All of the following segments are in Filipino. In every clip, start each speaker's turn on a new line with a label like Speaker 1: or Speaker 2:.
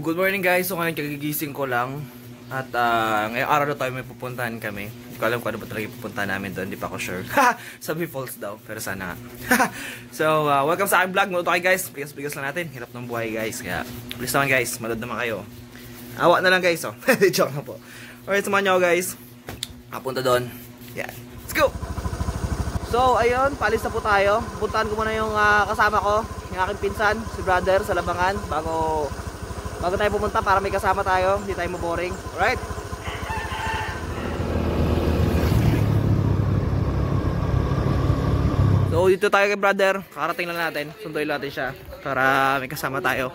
Speaker 1: Good morning guys, so ngayon kagigising ko lang. At ngayong araw na tayo may pupuntahan kami. Hindi ko alam kung ano ba talaga pupuntahan namin doon, hindi pa ako sure. Sabi false daw, pero sana. So welcome sa aking vlog, muna tayo guys. Bigas-bigas lang natin, hirap ng buhay guys. Kaya please naman guys, manood naman kayo. Awa na lang guys, oh. Joke na po. Alright, samahan nyo guys. Papunta doon. Yan, let's go! So ayun, paalis na po tayo. Puntahan ko muna yung kasama ko, yung aking pinsan, si brother sa Labangan, bago tayo pumunta para may kasama tayo, hindi tayo maboring. Alright? So dito tayo kay brother, kakarating lang natin, sunduin natin siya para may kasama tayo.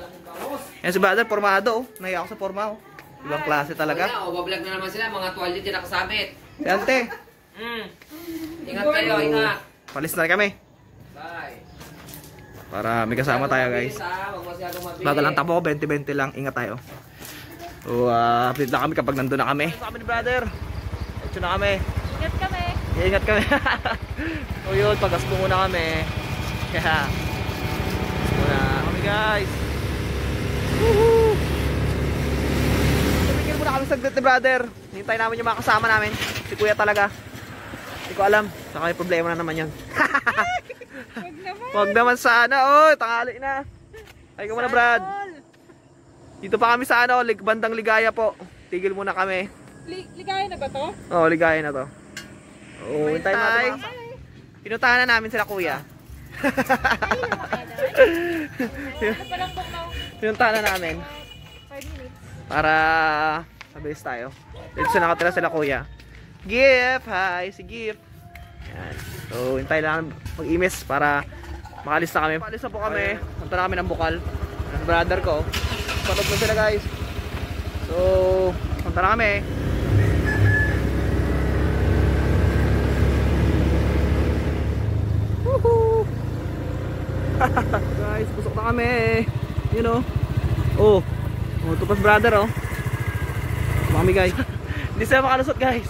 Speaker 1: Yan si brother, formado, nahiya ako sa forma. Ibang klase talaga.
Speaker 2: Bablog na naman sila, mga tuwalya dyan nakasabit.
Speaker 1: Yante.
Speaker 2: Ingat kayo, ingat.
Speaker 1: Palis na kami.
Speaker 2: Bye.
Speaker 1: Para may kasama tayo guys. Bagal lang tapo ko, 20-20 lang, ingat tayo. So update lang kami kapag nandun na kami. Sa kami ni brother. Ito na kami.
Speaker 3: Ingat kami.
Speaker 1: Ingat kami. O yun, pag-gas muna kami. Kaya muna kami guys. Woohoo! Tumigil muna kami saglit ni brother. Hintay namin yung mga kasama namin. Si kuya talaga. Hindi ko alam. Saka may problema na naman yun. Wag naman sana. Oh, tanghali na. Ay ka muna Brad. Dito pa kami sa ano, bandang Ligaya po. Tigil muna kami.
Speaker 3: Ligaya na ba to?
Speaker 1: Oo, Ligaya na to. Oo, hintay natin. Pinuntahan na namin sila kuya. Pinuntahan na namin.
Speaker 3: 5 minutes.
Speaker 1: Para mabilis tayo. Dito sa nakatira sila kuya. Gift! Hi! Si Gift! Yan. So, hintay lang mag-imis para makalis na kami. Makalis na po kami. Punta na kami ng Bukal. Ang brother ko. Panood na sila guys. So, punta na kami. Woohoo! Guys, pusok na kami. You know. Oh, ito pa brother oh. Mami guys. Hindi sila makalusot guys.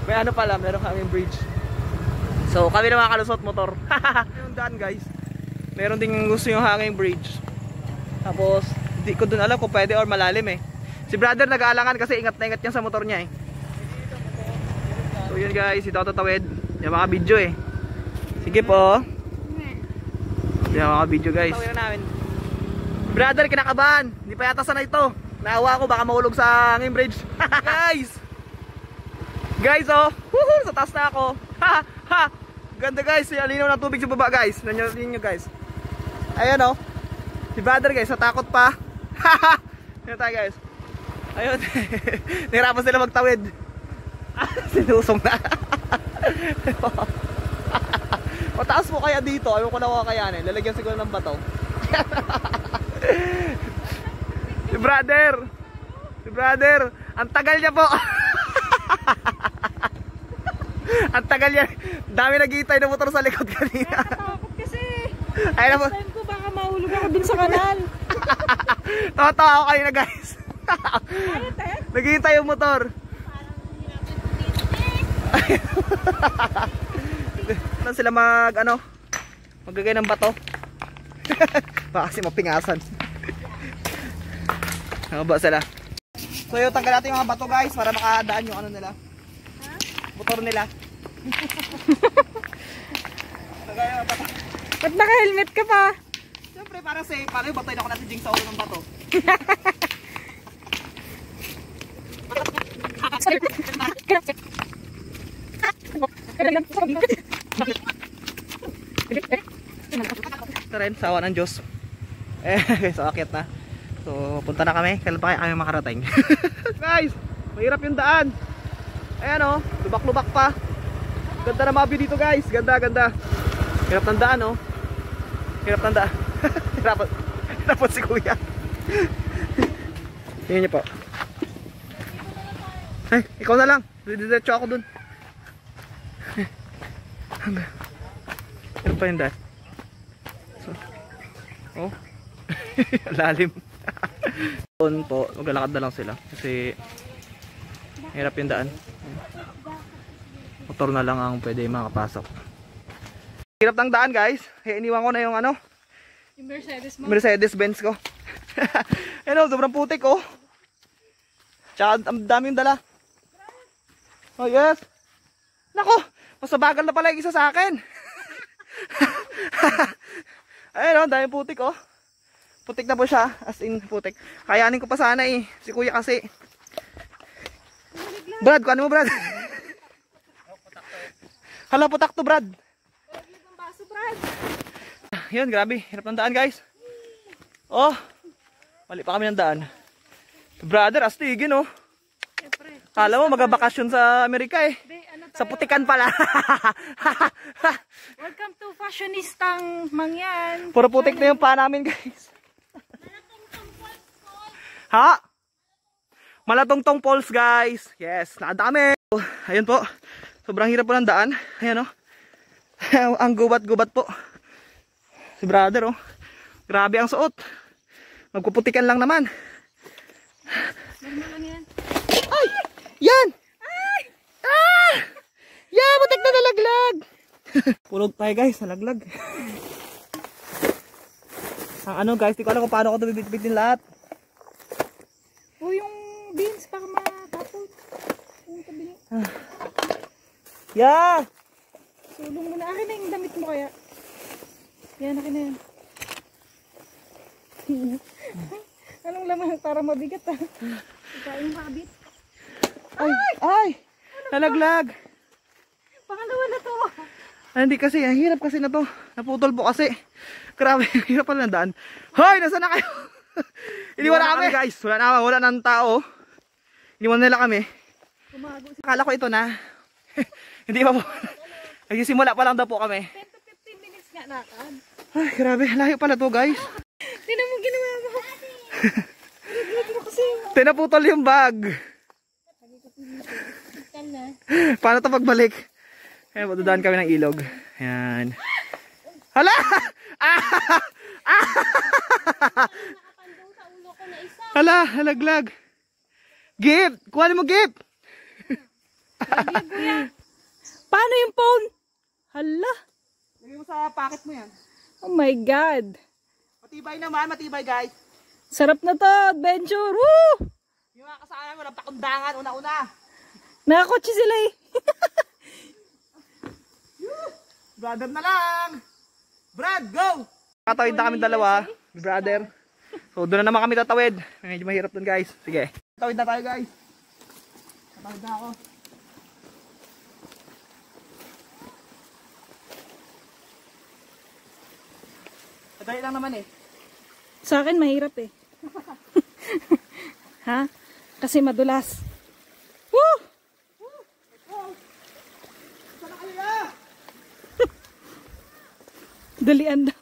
Speaker 1: May ano pala, meron kaming bridge. So kami na makalusot motor. Yung daan guys. Meron ding gusto yung hanging bridge. Tapos hindi ko dun alam kung pwede or malalim eh. Si brother nag-aalangan kasi ingat na ingat yan sa motor niya eh. So yun guys, ito tatawid. Yung mga video eh. Sige po. Yung mga video guys. Tawid namin. Brother, kinakabahan. Hindi pa yata sana ito. Naawa ako, baka mahulog sa hanging bridge. Guys! Guys, oh! Woohoo! Sa taas na ako. Ha! Ha! Ganda guys. Alinaw ng tubig sa baba guys. Nandiyan nyo guys. Ayan oh. Si brother guys, natakot pa. Ha! Ayan tayo guys. Ayun. Nahirapan sila magtawid. Sinusong na. Mataas po kaya dito. Ayaw ko na kakayanin. Lalagyan siguro ng bato. Si brother, ang tagal niya po. Ang tagal niya. Dami naghihintay na motor sa likod kanina.
Speaker 3: Takot kasi.
Speaker 1: Ayun na po.
Speaker 3: Time ko baka mahulog ako din sa kanal.
Speaker 1: Tawa-tawa ako kanina guys. Naghihintay yung motor. Parang sila maggagay ng bato. Baka kasi mapingasan. Nangaba sila. So yun, tanggal natin yung mga bato guys para makadaan yung ano nila. Motor nila. Tanggal yung bato.
Speaker 3: Ba't naka-helmet ka pa?
Speaker 1: Siyempre para safe. Para yung batoy na ako natin jing sa ulo ng bato. Ito rin, sawa ng Diyos. So akit na. So punta na kami. Kailan pa kami makarating? Guys, mahirap yung daan. Ayan o, lubak-lubak pa. Ganda na mga view dito guys. Ganda. Hirap ng daan o. Hirap ng daan. Hirapan si kuya. Tingnan niyo po. Ay, ikaw na lang. Diretso ako dun. Ano pa yung daan? So, oh. Lalim. Doon po, maglalakad na lang sila kasi hirap yung daan. Motor na lang ang pwede makapasok. Hirap ng daan guys. Kaya iniwan ko na yung
Speaker 3: Yung Mercedes mo.
Speaker 1: Mercedes-Benz ko. Ayun, sobrang putik oh. Tsaka ang daming dala. Oh yes. Nako, mas mabagal na pala yung isa sa akin. Ayun oh, daming putik oh. Putik na po siya, as in putik. Kayanin ko pa sana eh, si kuya kasi. Brad, kuhanin mo Brad. Hala, putak to Brad.
Speaker 3: Palaglag ng baso, Brad.
Speaker 1: Yun, grabe, hirap ng daan guys. Oh, mali pa kami ng daan. Brother, astigin oh.
Speaker 3: Siyempre.
Speaker 1: Kala mo magbakasyon sa Amerika eh.
Speaker 3: Hindi, ano tayo?
Speaker 1: Sa putikan pala.
Speaker 3: Welcome to fashionistang mangyan.
Speaker 1: Puro putik na yung paa namin guys. Ha? Malatongtong Falls guys. Yes, nakadami. Ayun po. Sobrang hirap po ng daan. Ayan oh. Ang gubat-gubat po. Si brother oh. Grabe ang suot. Magpuputikan lang naman.
Speaker 3: Normal lang yan.
Speaker 1: Ay! Yan! Ay! Ah! Yan! Putik na nalaglag! Pulog tayo guys, nalaglag. Ang ano guys, di ko alam kung paano ko ito bibit-bitin lahat.
Speaker 3: O yung beans, baka matapon. Yung tabi niya.
Speaker 1: Yeah!
Speaker 3: Sulong mo na. Akin na yung damit mo kaya. Yan, akin na yan. Anong laman? Para mabigat ah. Ikaw yung habit.
Speaker 1: Ay! Ay! Nalaglag!
Speaker 3: Pangalawa na to.
Speaker 1: Ay, hindi kasi, ang hirap kasi na to. Naputol po kasi. Grabe, hirap pala ng daan. Hoy! Nasaan na kayo? Iniwan na kami guys. Wala nang tao. Iniwan nila kami.
Speaker 3: Tumago.
Speaker 1: Akala ko ito na. Hindi pa po. Nagsisimula pa lang daw po kami.
Speaker 3: 10 to 15 minutes nga lakad.
Speaker 1: Ay, grabe. Layo pala to guys.
Speaker 3: Tingnan mo ginawa mo. Naglag kasi.
Speaker 1: Tinaputol yung bag.
Speaker 3: Na.
Speaker 1: Paano ito pagbalik? Ayan, madadaan kami ng ilog. Ayan. Hala! Hala, halaglag. Gip! Kuhanin mo, Gip!
Speaker 3: Paano yung phone? Hala.
Speaker 1: Lagay mo sa pocket mo yan.
Speaker 3: Oh my God.
Speaker 1: Matibay naman, matibay guys.
Speaker 3: Sarap na to, adventure. Woo!
Speaker 1: Yung mga kasama mo, nagpakundangan, una-una.
Speaker 3: Nakakotse sila eh.
Speaker 1: Brother na lang! Brad, go! Katawid na kami dalawa, brother. So doon na naman kami tatawid. Medyo mahirap dun guys. Sige. Tatawid na tayo guys. Tatawid na ako. Tatawid lang naman eh.
Speaker 3: Sa akin mahirap eh. Ha? Kasi madulas. Woo!
Speaker 1: Sana kaya!
Speaker 3: Dalian daw.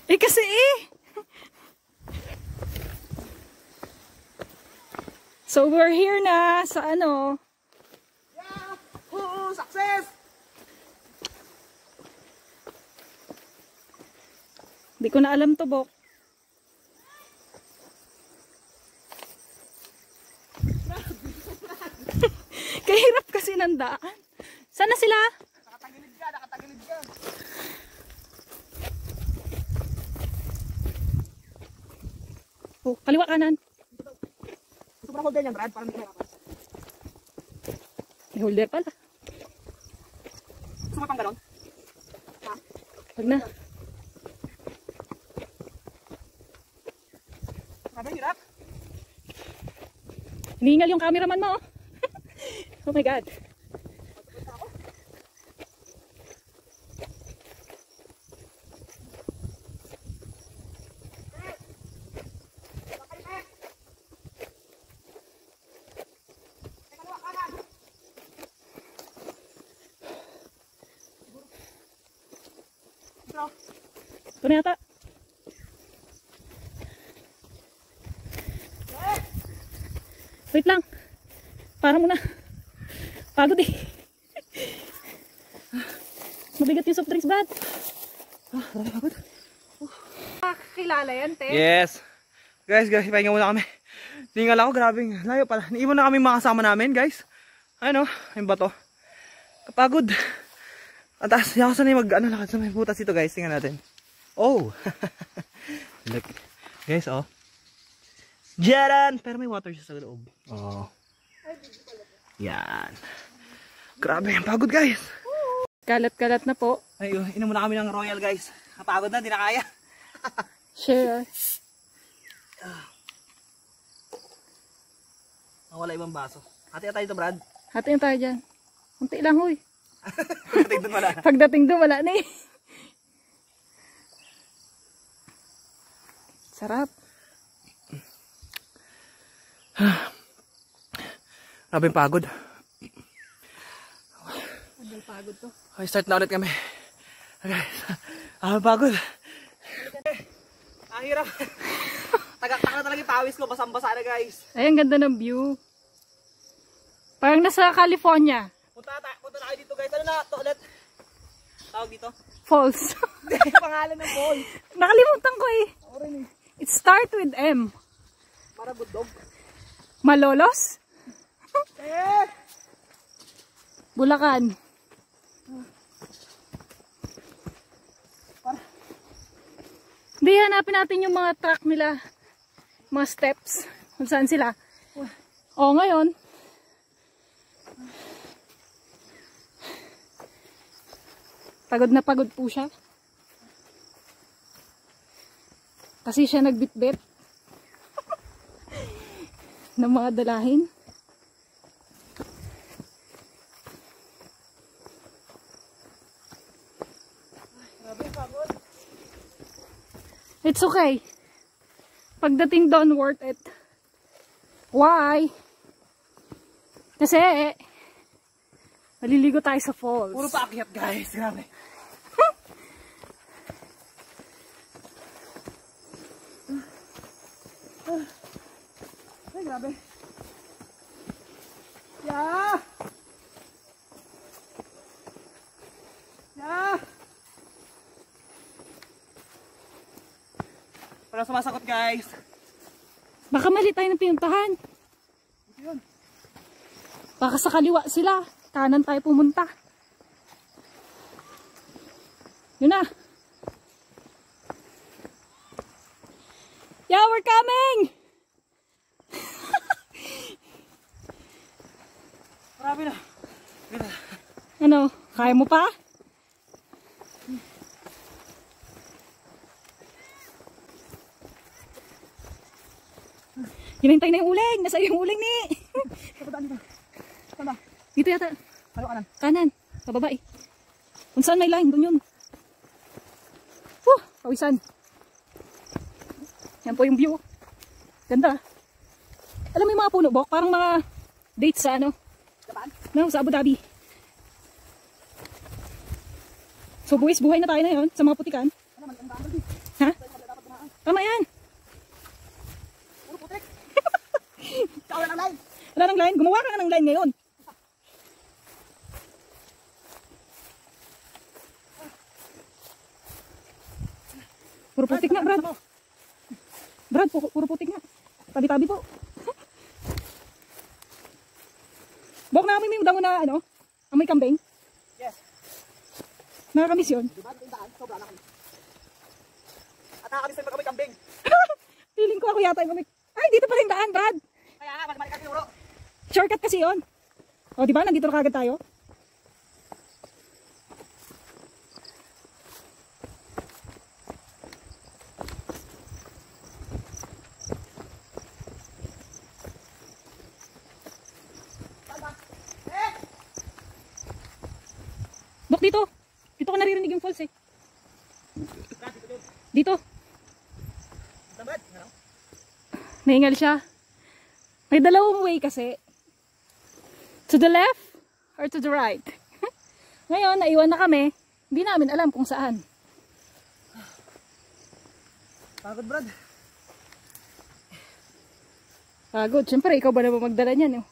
Speaker 3: Eh kasi eh. So we're here na sa ano.
Speaker 1: Yeah! Success!
Speaker 3: Di ko na alam to, Bok. Kahirap kasi ng daan. Sana sila?
Speaker 1: Nakatagilid ka, nakatagilid ka.
Speaker 3: Oh, kaliwa kanan.
Speaker 1: Sobrang hold yan, Brad. Parang hindi ka nakas.
Speaker 3: May holder pala.
Speaker 1: Gusto mo pang ganon? Ha?
Speaker 3: Wag na.
Speaker 1: Grabe, hirap.
Speaker 3: Hinihingal yung cameraman mo. Oh my God. Ito na yata. Wait lang. Para muna. Pagod eh. Mabigat yung soft drinks, Brad.
Speaker 1: Grabe, pagod.
Speaker 3: Kilala yan, te.
Speaker 1: Yes. Guys, ipahinga muna kami. Tingal ako, grabe. Layo pala. Niiwan na kami mga kasama namin, guys. Ano? Yung bato. Kapagod. Ang taas. Hindi ako sanay lakad sa may butas dito guys. Tingnan natin. Oh! Look. Guys, oh. Jaran! Pero may water siya sa loob. Oh. Yan. Grabe, ang pagod guys.
Speaker 3: Kalat-kalat na po.
Speaker 1: Ay, inom muna kami ng Royal guys. Kapagod na, di na kaya.
Speaker 3: Share.
Speaker 1: Wala ibang baso. Hati tayo ito, Brad.
Speaker 3: Hati na tayo dyan. Kunti lang, huy.
Speaker 1: Pagdating doon wala na.
Speaker 3: Pagdating doon, wala na eh. Sarap.
Speaker 1: Grabe pagod.
Speaker 3: Ang pagod to.
Speaker 1: Okay, start na ulit kami. Okay. Pagod. Ang hirap. Tagak-tak na talaga yung pawis ko. Basang-basa na guys.
Speaker 3: Ay, ang ganda ng view. Parang nasa California.
Speaker 1: Punta na kayo dito guys. Ano na? Ito ulit. Tawag dito?
Speaker 3: Falls.
Speaker 1: Pangalan ng falls.
Speaker 3: Nakalimutan ko eh. It start with M.
Speaker 1: Para budog.
Speaker 3: Malolos? Bulacan. Hindi, hanapin natin yung mga truck nila. Mga steps. Kung saan sila. O, ngayon. Pagod na pagod po siya. Kasi siya nagbitbit ng mga dalahin. It's okay. Pagdating doon, worth it. Why? Kasi maliligo tayo sa falls.
Speaker 1: Puro paakyat guys. Grabe. Ay, grabe. Yeah! Yeah! Para sumasakot guys.
Speaker 3: Baka mali tayo ng pinuntahan.
Speaker 1: Yun.
Speaker 3: Baka sa kaliwa sila. Kanan tayo pumunta. Yun na. Yeah, we're coming!
Speaker 1: Grabe na.
Speaker 3: Ano? Kaya mo pa? Hinintay na yung uling. Nasa yung uling ni. Dito yata.
Speaker 1: Kanan.
Speaker 3: Kanan. Pababa eh. Kung saan may line, doon yun. Pawisan. Yan po yung view. Ganda. Alam mo yung mga puno, Bok? Parang mga dates sa ano? No, sa Abu Dhabi. So buwis, buhay na tayo na yun sa mga putikan. Ha? Tama yan.
Speaker 1: Wala ng line.
Speaker 3: Wala ng line. Gumawa ka na ng line ngayon. Puro putik nga, Brad. Brad, puro putik nga. Tabi-tabi po. Bok, namin may dango na ano? Amoy kambing?
Speaker 1: Yes.
Speaker 3: Nakakamiss yun.
Speaker 1: Diba? Sobra na kami. At nakakamiss na kami kambing.
Speaker 3: Feeling ko ako yata yung amoy. Ay, dito pala yung daan, Brad.
Speaker 1: Kaya nga, balik kasi uro.
Speaker 3: Shortcut kasi yun. O, diba? Nandito na kagad tayo. Dok, dito. Dito ko naririnig yung falls eh. Dito. Nahingal siya. May dalawang way kasi. To the left or to the right. Ngayon, naiwan na kami. Hindi namin alam kung saan.
Speaker 1: Pagod, Brad.
Speaker 3: Pagod. Siyempre, ikaw ba naman magdala niyan?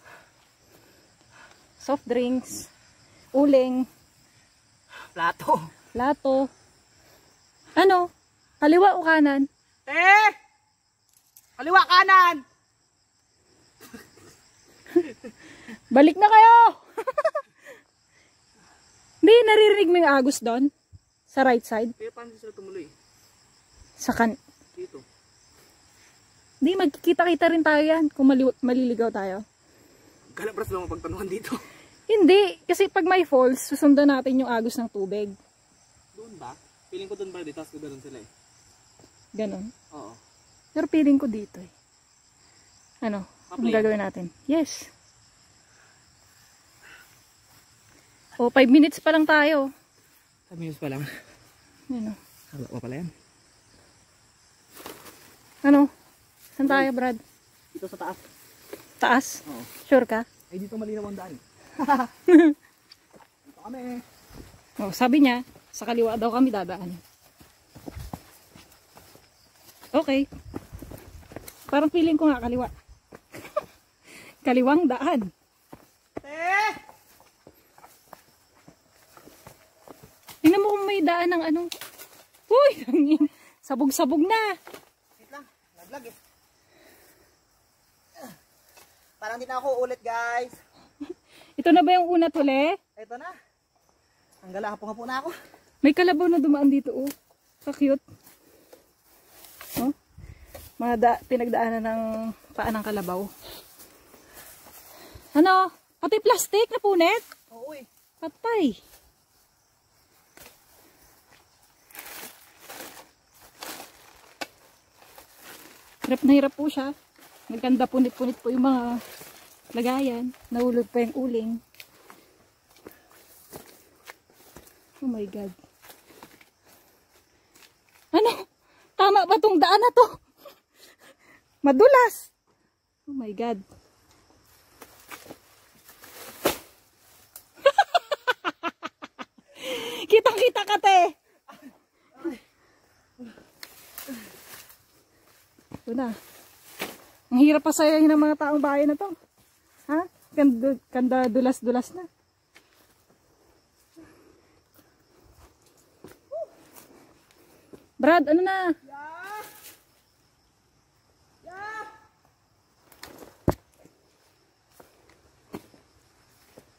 Speaker 3: Soft drinks. Uling.
Speaker 1: Plato.
Speaker 3: Lato. Ano? Kaliwa o kanan?
Speaker 1: Kaliwa kanan!
Speaker 3: Balik na kayo! Hindi, naririnig mo yung agos doon? Sa right side?
Speaker 1: Pero paano sila tumuloy? Dito.
Speaker 3: Hindi, magkikita-kita rin tayo yan kung maliligaw tayo.
Speaker 1: Galabras lang mapagtanuhan dito.
Speaker 3: Hindi, kasi pag may falls, susundan natin yung agos ng tubig.
Speaker 1: Doon ba? Feeling ko doon ba dito, tapos ganoon sila eh.
Speaker 3: Ganon.
Speaker 1: Oo.
Speaker 3: Pero feeling ko dito eh. Ano? Ang gagawin natin? Yes. O, 5 minutes pa lang tayo.
Speaker 1: 5 minutes pa lang.
Speaker 3: Ano?
Speaker 1: Haba pa pala yan.
Speaker 3: Ano? Saan tayo, Brad?
Speaker 1: Dito sa taas.
Speaker 3: Taas?
Speaker 1: Oo.
Speaker 3: Sure ka?
Speaker 1: Ay, dito malinaw ang daan. Dito kami.
Speaker 3: Oh, sabi niya, sa kaliwa daw kami dadaan. Okay. Parang feeling ko nga kaliwa. Kaliwang daan. Tingnan mo kung may daan ng ano. Uy, sabog-sabog na.
Speaker 4: Wait lang, nag-vlog eh. Parang di na ako ulit guys.
Speaker 3: Ito na ba yung una tuli?
Speaker 4: Ito na. Ang galapo na ako.
Speaker 3: May kalabaw na dumaan dito, oh. Ka-cute. Oh. Pinagdaanan ng paa ng kalabaw. Ano? Pati plastic na punit?
Speaker 4: Oo eh.
Speaker 3: Patay. Hirap na hirap po siya. Nagkanda punit-punit po yung mga lagayan. Nahulog pa yung uling. Oh my God. Ano? Tama ba tong daan na to? Madulas. Oh my God. Kitang-kita ka, te. Ito na. Ang hirap pa sayahin ng mga taong bahay na to. Ha? Kanda dulas-dulas na. Brad, ano na?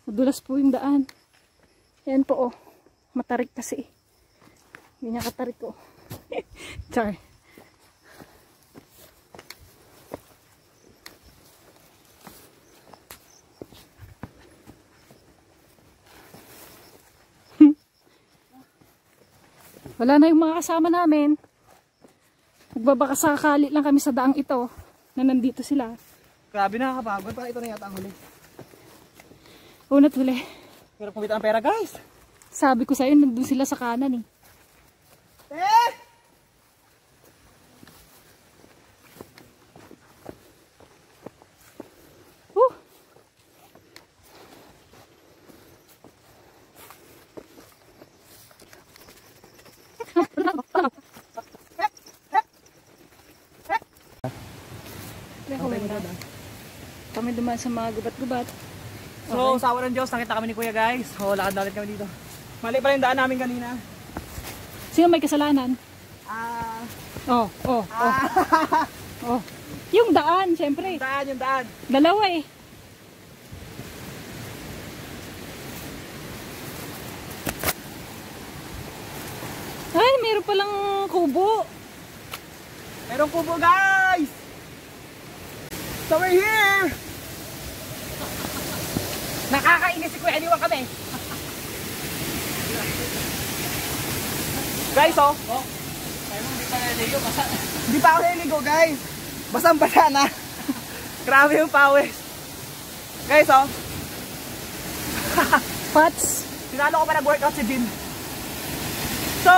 Speaker 3: Madulas po yung daan. Yan po, oh. Matarik kasi. Hindi niya katarik, oh. Char. Wala na yung mga kasama namin. Magbabakasakali lang kami sa daang ito na nandito sila.
Speaker 4: Grabe nakakapagod. Parang ito na yata ang huli.
Speaker 3: Una tuli.
Speaker 4: Pero kumita ng pera guys.
Speaker 3: Sabi ko sa'yo, nandun sila sa kanan eh. Kami dumaan sa mga gubat-gubat.
Speaker 4: So, sa awa ng Diyos, nakita kami ni Kuya guys. O, lakad na ulit kami dito. Mali pa rin daan namin kanina.
Speaker 3: Sino may kasalanan? Oh. Oh. Yung daan, syempre.
Speaker 4: Yung daan.
Speaker 3: Dalawa eh. Ay, meron palang kubo.
Speaker 4: Merong kubo guys! So we're here! Nakakainis si Kuya, iniwan kami. Guys, oh. Hindi pa ako naliligo, guys. Basang-basa na. Grabe yung pawis. Guys, oh.
Speaker 3: Pats.
Speaker 4: Sinalo ko pa nag-workout si Jin. So,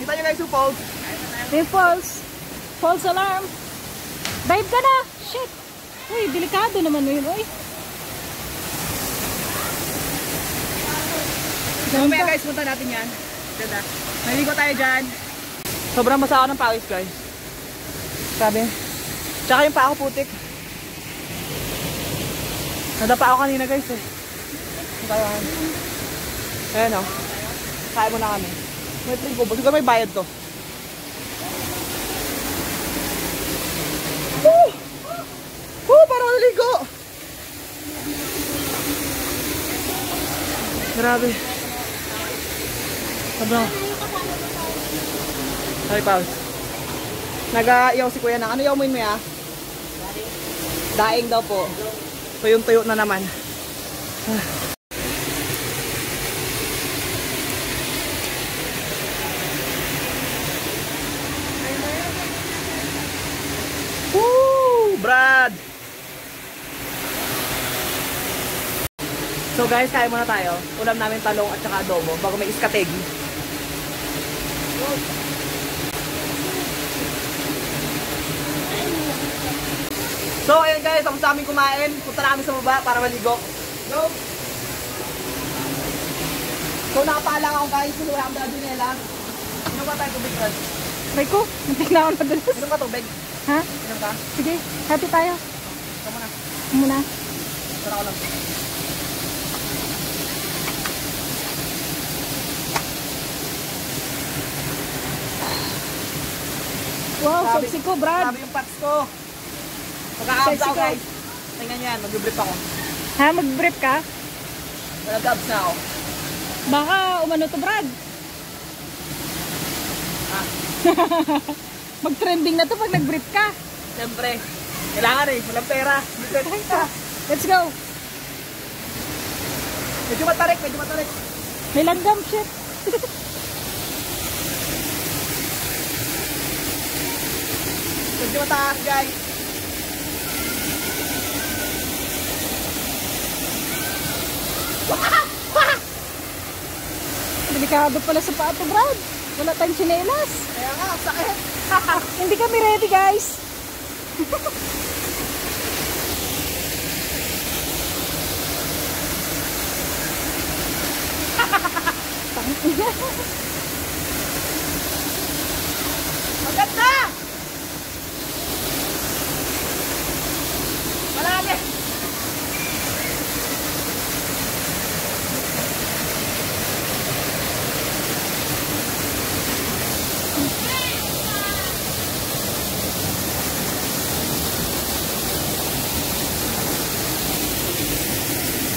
Speaker 4: kita nyo guys yung falls.
Speaker 3: May false. False alarm. Dive ka na. Shit. Uy, delikado naman yun. Uy.
Speaker 4: Mamaya guys, punta natin yan. Ganda. Naligo tayo dyan. Sobrang basa ako ng pawis guys. Sabi. Tsaka yung pa ako putik. Nadapa ako kanina guys eh. Ayan o. Kaya mo na kami. May play ko. Siguro may bayad to. Woo! Woo! Parang naligo! Grabe. Sobrang. Sorry, Pals. Nag-iyaw si Kuya ng ano iyaw mo yun, Mia? Daing daw po. Tuyong-tuyo na naman. Woo! Brad! So guys, kain muna tayo. Ulam namin talong at saka adobo bago may iskategi. So ayun guys, tapos namin kumain. Punta namin sa baba para maligo. Go! So nakapaalang ako guys. Wala akong dala dinela. Inom ba tayo tubig, Brad?
Speaker 3: Try ko. Muntik na ako nadulas.
Speaker 4: Inom ka tubig?
Speaker 3: Ha?
Speaker 4: Inom ka?
Speaker 3: Sige, happy tayo.
Speaker 4: Ikaw muna.
Speaker 3: Muna.
Speaker 4: Tara ko lang.
Speaker 3: Wow,
Speaker 4: Grabe.
Speaker 3: sexy ko, Brad.
Speaker 4: Grabe yung pats ko. Magka-abs
Speaker 3: Sexy
Speaker 4: ako
Speaker 3: ko.
Speaker 4: guys. Tingnan nyo yan, mag-brief ako.
Speaker 3: Ha, mag-brief ka?
Speaker 4: Mag-abs na ako.
Speaker 3: Baka umano to, Brad.
Speaker 4: Ah,
Speaker 3: Mag-trending na to pag nag-brief ka.
Speaker 4: siyempre. Kailangan eh, walang pera.
Speaker 3: Let's go.
Speaker 4: Medyo matarik, medyo matarik.
Speaker 3: May langgam, shit.
Speaker 4: Medyo mataas guys.
Speaker 3: Delikado pala sa paa to, Brad. Wala tayong tsinelas.
Speaker 4: Kaya nga, sakit.
Speaker 3: Hindi kami ready, guys.
Speaker 4: Maganda! Malalim!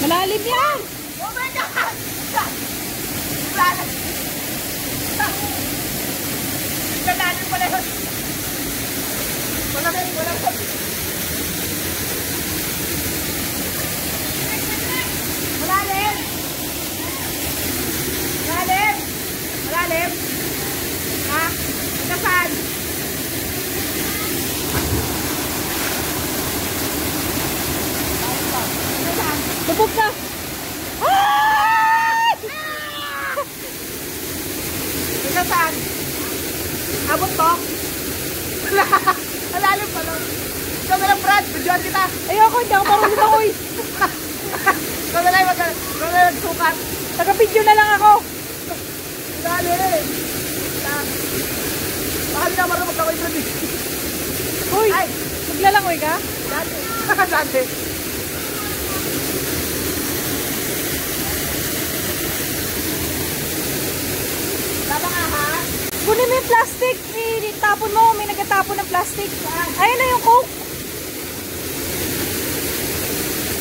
Speaker 3: Malalim yan.
Speaker 4: Oh my God! Malalim! Malalim pala yun! Malamig, malamig! Malalim! Malalim! Malalim! Ha? Nasaan? Nasaan?
Speaker 3: Lubog na. Ah!
Speaker 4: Nasaan? Abot to? Malalim pala. Ikaw na lang, Brad. Videoan kita.
Speaker 3: Ayoko, hindi ako marunong ako eh.
Speaker 4: Ikaw na lang, ikaw na lang sukat.
Speaker 3: Taga-video na lang ako.
Speaker 4: Malalim. Baka di na marunong ako yung Brad.
Speaker 3: Uy,
Speaker 4: Ay!
Speaker 3: maglalangoy ka?
Speaker 4: Dati. Dati. Tama ka, ha?
Speaker 3: Kunin mo yung plastic. Itapon mo. May nagatapon ng plastic. Ayun na yung coke.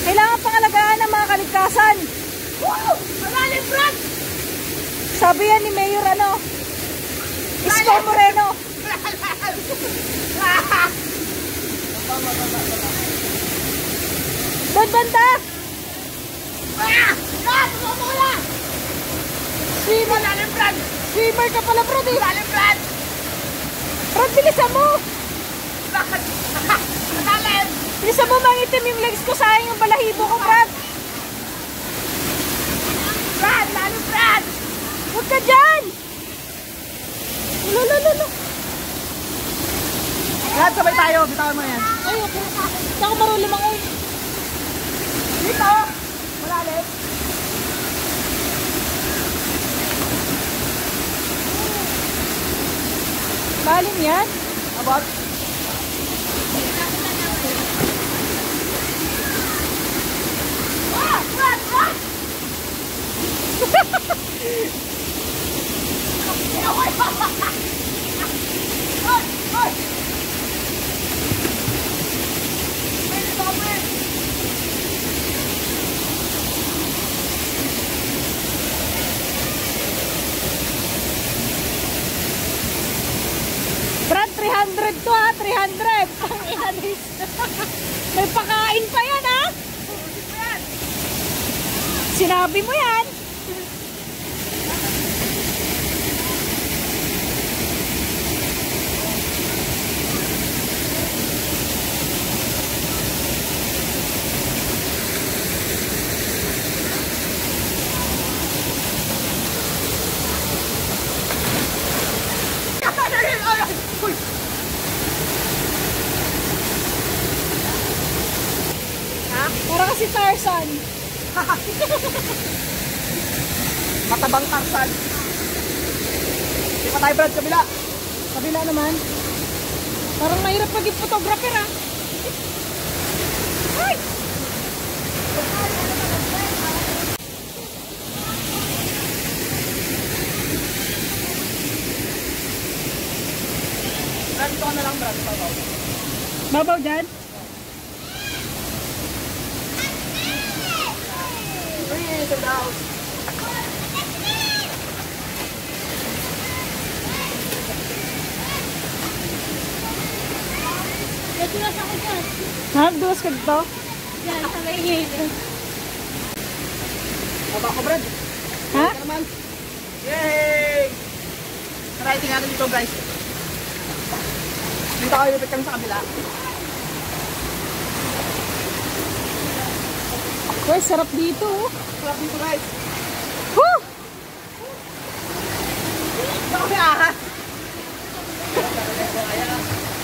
Speaker 3: Kailangan pangalagaan ng mga kaligtasan.
Speaker 4: Wow! Malalim, Brad!
Speaker 3: Sabi yan ni Mayor ano, Isko Moreno. Doon banda. Swimmer.
Speaker 4: Malalim, Brad!
Speaker 3: Swimmer ka pala, Brad eh.
Speaker 4: Malalim, Brad!
Speaker 3: Brad, bilisan mo.
Speaker 4: Malalim!
Speaker 3: Bilisan mo, mangitim yung legs ko. Sayang yung balahibo ko, Brad.
Speaker 4: Brad! Malalim, Brad!
Speaker 3: Huwag ka dyan. Lalo.
Speaker 4: Brad, sabay tayo. Bitawan mo yan.
Speaker 3: Ay, okay. Hindi ako marunong lumangoy.
Speaker 4: Dito! Malalim!
Speaker 3: Lalim yan.
Speaker 4: Abot! Ah! Brad! Brad! Hoy! Hoy! Pwede ba, Brad?
Speaker 3: 300 to ha, 300. Pang-ihanis. May pakain pa yan ha. Sinabi mo yan. Para kasi Tarzan.
Speaker 4: Matabang Tarzan. Di pa tayo Brad, kabila.
Speaker 3: Kabila naman. Parang mahirap maging photographer ha. Ay!
Speaker 4: Brad, ito ka na lang Brad. Babaw.
Speaker 3: Babaw dyan.
Speaker 4: Breathe it out.
Speaker 3: Ha? Duwas ka dito?
Speaker 4: Baba ko Brad.
Speaker 3: Ha?
Speaker 4: Ito naman. Yay! Nariting natin dito guys. Dito kayo lupit kami sa kabila.
Speaker 3: Uy, sarap dito oh.
Speaker 4: Sarap dito guys.
Speaker 3: Woo!
Speaker 4: Dito kami ahas.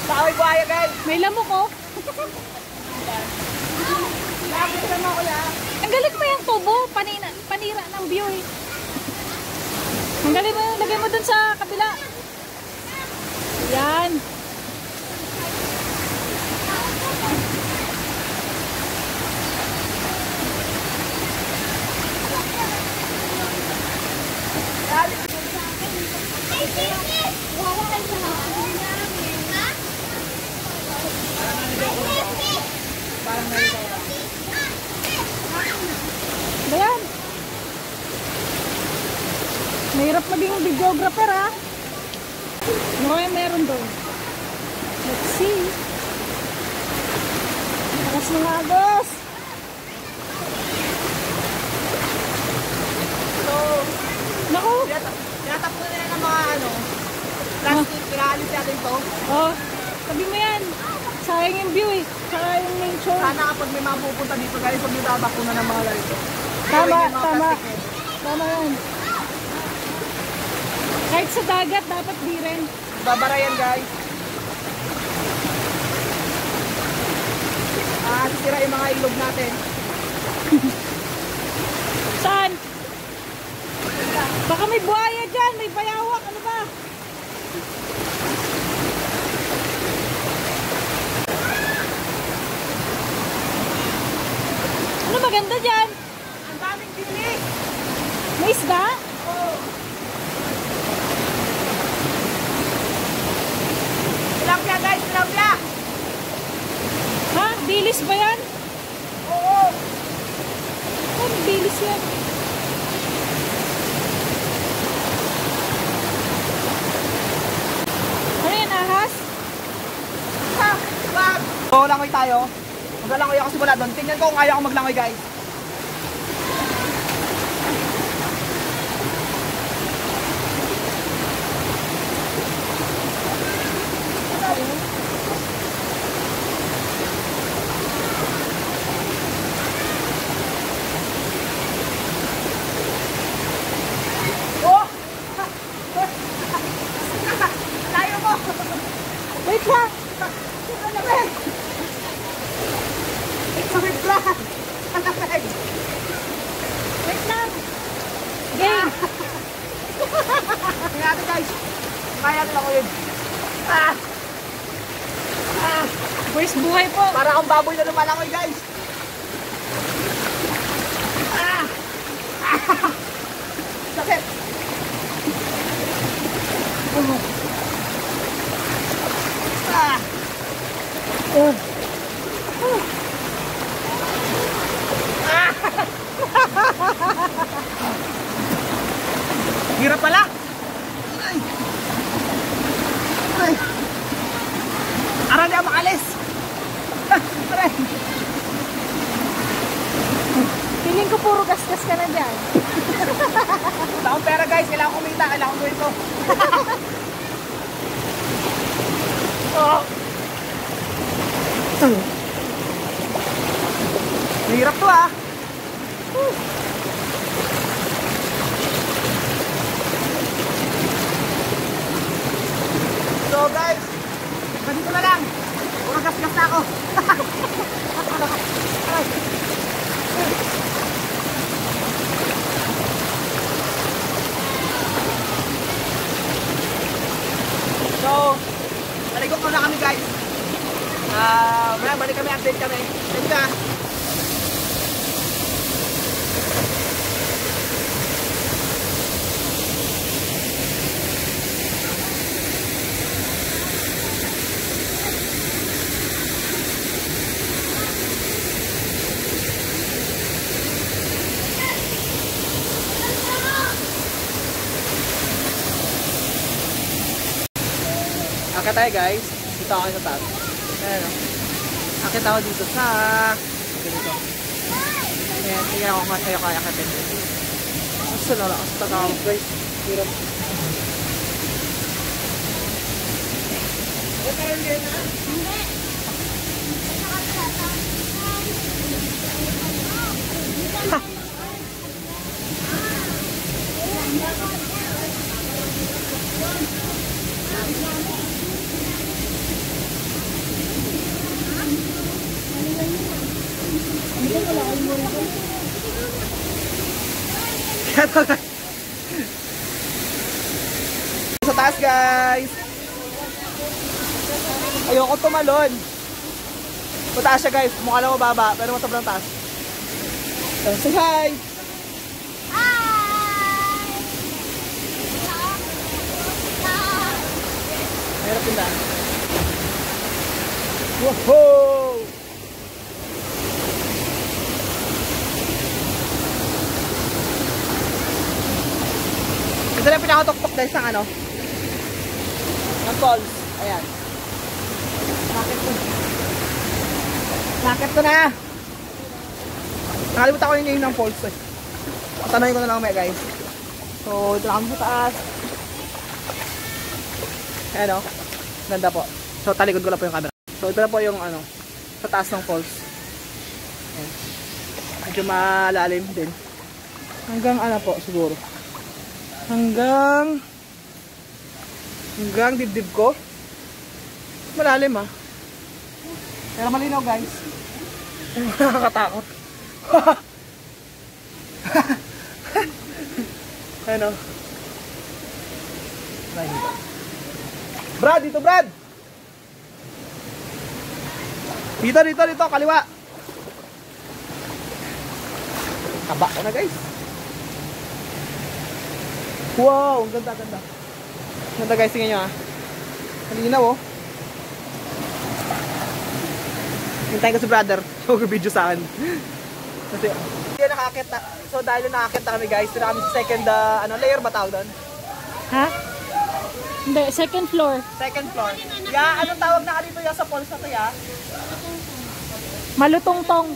Speaker 4: Takaway buhaya guys.
Speaker 3: May lamok oh.
Speaker 4: Lapit naman ako ya.
Speaker 3: Ang galing mo yung tubo. Panira ng view eh. Ang galing mo yung lagay mo dun sa kabila. Yan. Ayan. Mahirap maging videographer ha. Ano kaya meron doon? Let's see. Lakas ng agos.
Speaker 4: So,
Speaker 3: Naku.
Speaker 4: tinatap ko na nila ng mga plastic. Pinaalis natin ito.
Speaker 3: Oh, sabi mo yan. Sayang yung view eh. Saka yung nature.
Speaker 4: Sana kapag may mapupunta dito guys, huwag nyo babak na ng mga lalito.
Speaker 3: Tama, tama. Tama yan. Kahit sa dagat, dapat di rin.
Speaker 4: Babara yan guys. Sisira yung mga ilog natin.
Speaker 3: Saan? Baka may buhaya dyan, may bayawak, ano ba? Ano maganda dyan?
Speaker 4: Ang daming bilis!
Speaker 3: May isda?
Speaker 4: Oh. Tilapia guys, tilapia!
Speaker 3: Ha? Bilis ba yan?
Speaker 4: Oo!
Speaker 3: Ano bilis yan? Ano yan, ahas?
Speaker 4: Ha! Wag! So, langoy tayo. Maglalangoy ako simula doon. Tingnan ko kung ayaw ako maglangoy guys. Oh! Tayo mo!
Speaker 3: Wait lang!
Speaker 4: Ang lamig! Wait lang! Ang lamig!
Speaker 3: Wait lang! Game!
Speaker 4: Tingnan natin guys. Kaya natin ako yun. Ah! Ah!
Speaker 3: Where's buhay po?
Speaker 4: Para akong baboy na lumalangoy guys. Ah! Ah! Sakit! Ah!
Speaker 3: Oh.
Speaker 4: Hirap pala! Ay! Ay! Wala akong pera guys, kailangan kumita, kailangan gawin to. Oh. Hirap to ah. So guys, ganito na lang. Puro gas-gas na ako. So, balik ko na kami guys. Balik kami, update kami. Thank you. Akit tayo guys. Dito ako sa taas. Ayan o. Akit ako dito sa... Dito. Ayan. Tingnan ako kung sa'yo kaya akitin. Basta na lang. Basta tagawag guys. Hirap. Sa taas guys. Ayoko tumalon. Mataas siya guys. Mukha lang mababa pero sobrang taas. So, say hi. Meron din daan. Woohoo! Ito na yung pinakatuktok guys ng ano ng falls. Ayan. Nakit ko na. Nakalimutan ko yung name ng falls eh. Tanongin ko na lang may guys. So ito na kami sa taas. Ayan o. Ganda po. So talikod ko lang po yung camera. So ito na po yung ano sa taas ng falls. Ayan. Medyo malalim din. Hanggang ano po siguro. Hanggang dibdib ko. Malalim ah. Pero malinaw guys. Nakakatakot. Ano? Brad, dito Brad. Dito, kaliwa. Kaba ko na guys. Wow, ganda. Ganda guys, tingnan nyo ah. Halinaw oh. Hintayin ko si brother. Mag-video sa akin. Kasi, hindi nakakit na. So dahil nakakit na kami guys, ito na kami sa second, layer ba tawag doon?
Speaker 3: Ha? Hindi, second floor.
Speaker 4: Second floor. Ya, anong tawag na dito ya sa falls na to ya?
Speaker 3: Malutong-tong.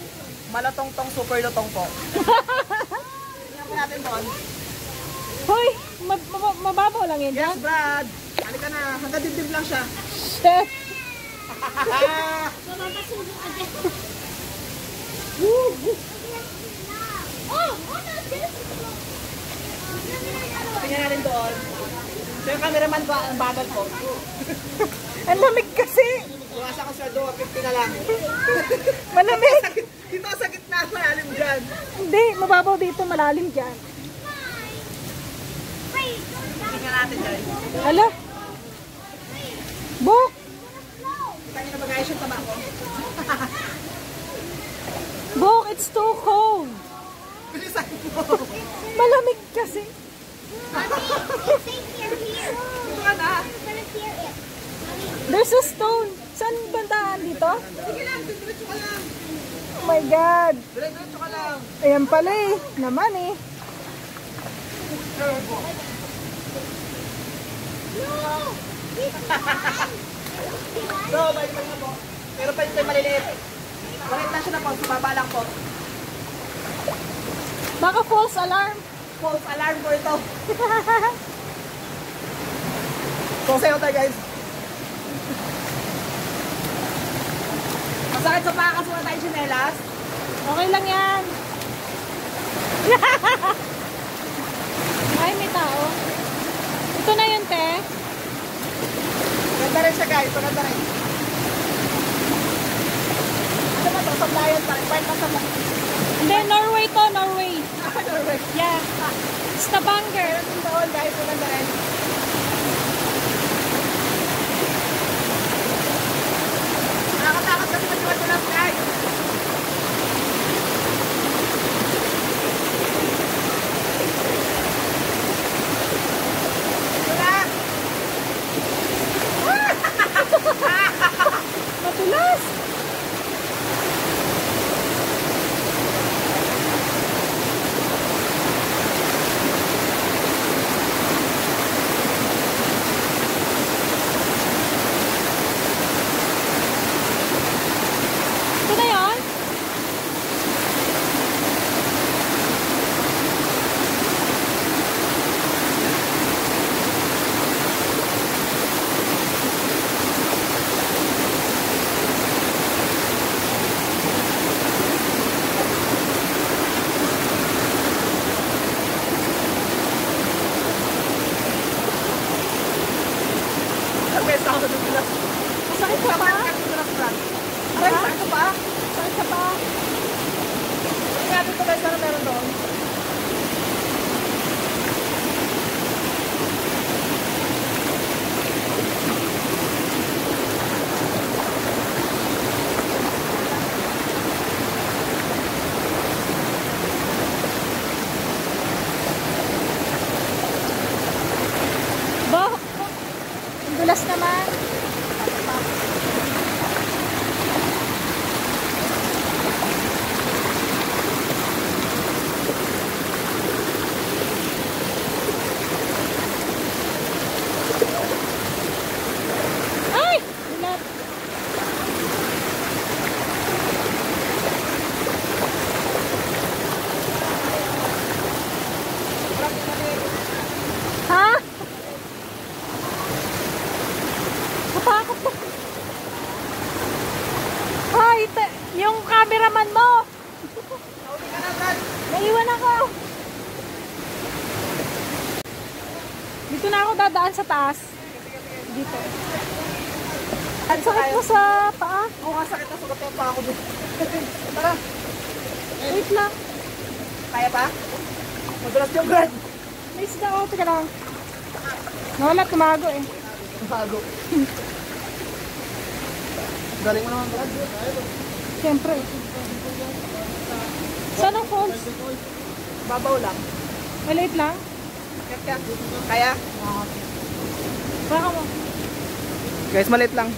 Speaker 4: Malatong-tong, super lutong po. Tingnan po natin doon.
Speaker 3: Hoy, mababaw lang yan
Speaker 4: Yes,
Speaker 3: dyan.
Speaker 4: Brad. Halika na. Hanggang dibdib lang siya.
Speaker 3: Shit.
Speaker 4: Tingnan natin doon. So yung cameraman ko, ang bagal po.
Speaker 3: Ang lamig kasi.
Speaker 4: Bukas ako sa doon, 50 na lang.
Speaker 3: Malamig.
Speaker 4: Dito sa gitna, malalim dyan.
Speaker 3: Hindi, mababaw dito, malalim dyan.
Speaker 4: Tingnan natin dyan.
Speaker 3: Hala. Bok.
Speaker 4: Kita nyo na mag-ayos yung taba ko.
Speaker 3: Bok, it's too cold.
Speaker 4: Bilisan mo.
Speaker 3: Malamig kasi.
Speaker 4: Ito ka na.
Speaker 3: There's a stone. Saan bandaan dito?
Speaker 4: Sige lang, diretso ka lang.
Speaker 3: Oh my God.
Speaker 4: Diretso ka lang.
Speaker 3: Ayan pala eh. Naman eh.
Speaker 4: So, balik pa po. Pero pa yung maliliit. Balik lang siya na po, sumaba lang po.
Speaker 3: Baka false alarm.
Speaker 4: false alarm po ito. So, sayo tayo guys. Masakit sa paa kasi wala tayong tsinelas.
Speaker 3: Okay lang yan. Ay, may tao. Ito na yun, te.
Speaker 4: Ganda rin siya guys, maganda rin. Ano ba ito? Sablayan pa rin. Part na sa
Speaker 3: Hindi, Norway to, Norway.
Speaker 4: Norway.
Speaker 3: Yeah. Stavanger.
Speaker 4: Yung bawal guys, maganda rin. Nakakatakot kasi matiwas guys.
Speaker 3: Matulas. Ito na yun?
Speaker 4: Pesta ako sa dulas.
Speaker 3: Masakit ka ba?
Speaker 4: Aray, sakit ko pa.
Speaker 3: Sakit ka ba?
Speaker 4: Kaya dito guys, ano meron doon?
Speaker 3: Ba? Ang dulas naman. Ay! Dulas. Ha? Natakot ko. Ay, yung cameraman mo. Naiwan ako. Dito na ako dadaan sa taas. Dito. Ang sakit mo sa paa.
Speaker 4: Oo nga, sakit na sugat yung pa ako dito. Tara,
Speaker 3: Wait lang.
Speaker 4: kaya pa? Madulas yung guard.
Speaker 3: May isda ako. Teka lang. Nawala, tumago eh.
Speaker 4: Bago. Galing mo naman, Brad.
Speaker 3: Siyempre. Saan ang falls?
Speaker 4: Babaw lang.
Speaker 3: Maliit lang?
Speaker 4: Kaya? Kaya?
Speaker 3: Baka mo.
Speaker 4: Guys, maliit lang.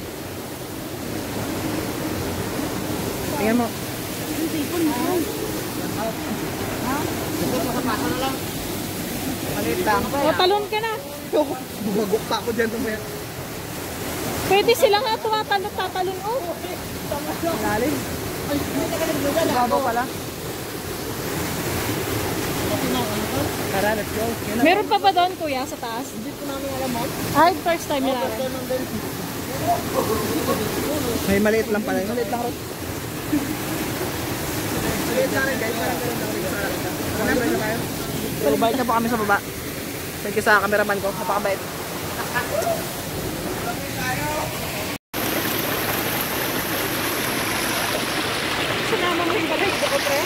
Speaker 4: Tingnan mo. Maliit lang.
Speaker 3: O, talon ka na.
Speaker 4: Bumagok pa ako dyan tumaya.
Speaker 3: Pwede sila nga tumatalon, tatalon. Oh.
Speaker 4: Malalim. Babaw pala. Tara, let's go.
Speaker 3: Meron pa ba doon, kuya, sa taas?
Speaker 4: Hindi ko namin alam mo.
Speaker 3: Ay, first time nila.
Speaker 4: May maliit lang pala. Maliit lang rin. Maliit lang rin guys. So, balik na po kami sa baba. Thank you sa cameraman ko. Napakabait.
Speaker 3: Sinama mo yung balay ko, pre.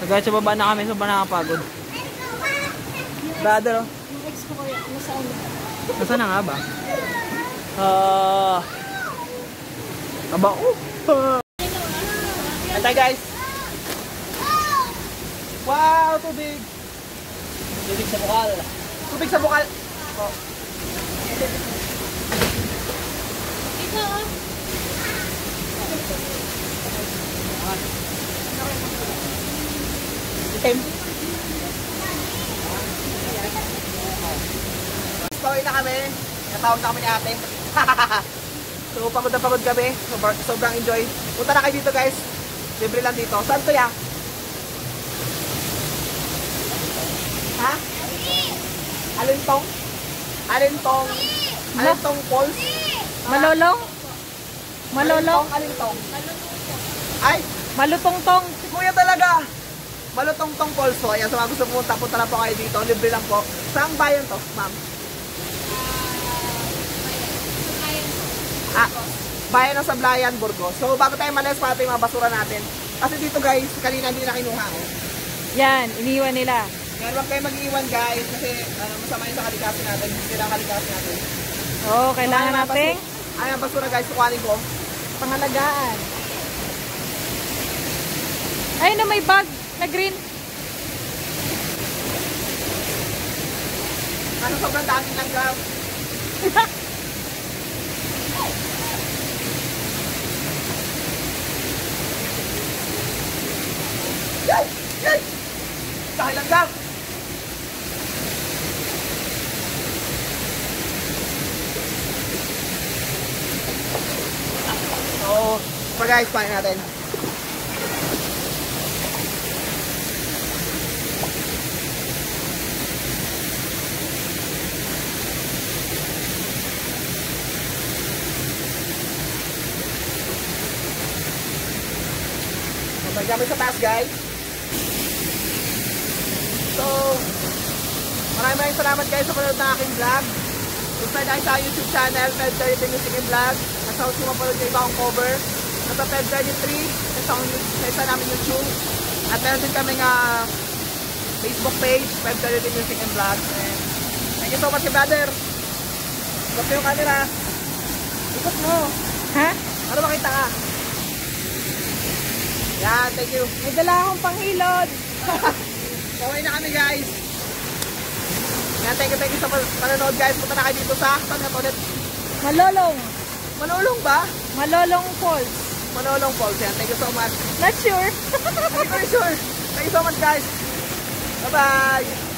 Speaker 4: So guys, sa baba na kami. Sobrang nakapagod. Brother, oh.
Speaker 3: Yung ex ko, kuya, nasaan na?
Speaker 4: Nasaan na nga ba? Aba, Antay guys. Wow, tubig.
Speaker 2: Tubig sa bukal.
Speaker 4: Tubig sa bukal. Oh.
Speaker 3: Ito, oh.
Speaker 4: Itim. Pauwi na kami. Natawag na kami ni ate. So, pagod na pagod kami. Sobrang enjoy. Punta na kayo dito, guys. Libre lang dito. Saan to, ya? Ha? Alintong? Alintong? Alintong Falls?
Speaker 3: Malolong? Malolong?
Speaker 4: Alintong? Ay!
Speaker 3: Malutongtong.
Speaker 4: Si Kuya talaga! Malutongtong Falls po. Ayan, sa mga gusto pumunta, punta na po kayo dito. Libre lang po. Saan bayan to, ma'am? Bayan ng Sablayan, Burgos. So, bago tayo malis, para yung mga basura natin. Kasi dito, guys, kanina hindi na kinuha. Oh.
Speaker 3: Yan, iniwan nila.
Speaker 4: Ngayon, wag kayo mag-iwan, guys, kasi masama yun sa kalikasin natin. Hindi lang kalikasin natin.
Speaker 3: Oo, kailangan nating
Speaker 4: Ayan, basura, guys, kukuhanin ko.
Speaker 3: pangalagaan. Ayun na, may bag na green.
Speaker 4: Ano, sobrang daming langgam. Yay! Yay! Dahil langgam! So, guys, paano natin? Magkami sa taas, guys. So, maraming salamat guys sa panood ng aking vlog. Subscribe tayo sa YouTube channel, Feb33 Music and Vlog. Nasa huwag mo mapanood yung ibang cover. Nasa Feb33, sa isa namin YouTube. At meron din kami nga Facebook page, Feb33 Music and Vlog. And thank you so much, brother. Ikot mo yung camera. Ikot mo.
Speaker 3: Ha?
Speaker 4: Ano makita ka? Yan, thank you.
Speaker 3: May dala akong panghilod.
Speaker 4: Okay na kami, guys. Yan, thank you sa panonood, guys. Punta na kayo dito sa saan na ulit?
Speaker 3: Malolong.
Speaker 4: Manulong ba?
Speaker 3: Malolong Falls.
Speaker 4: Manulong Falls. Yan, thank you so much.
Speaker 3: Not sure.
Speaker 4: Thank you so much, guys. Bye-bye.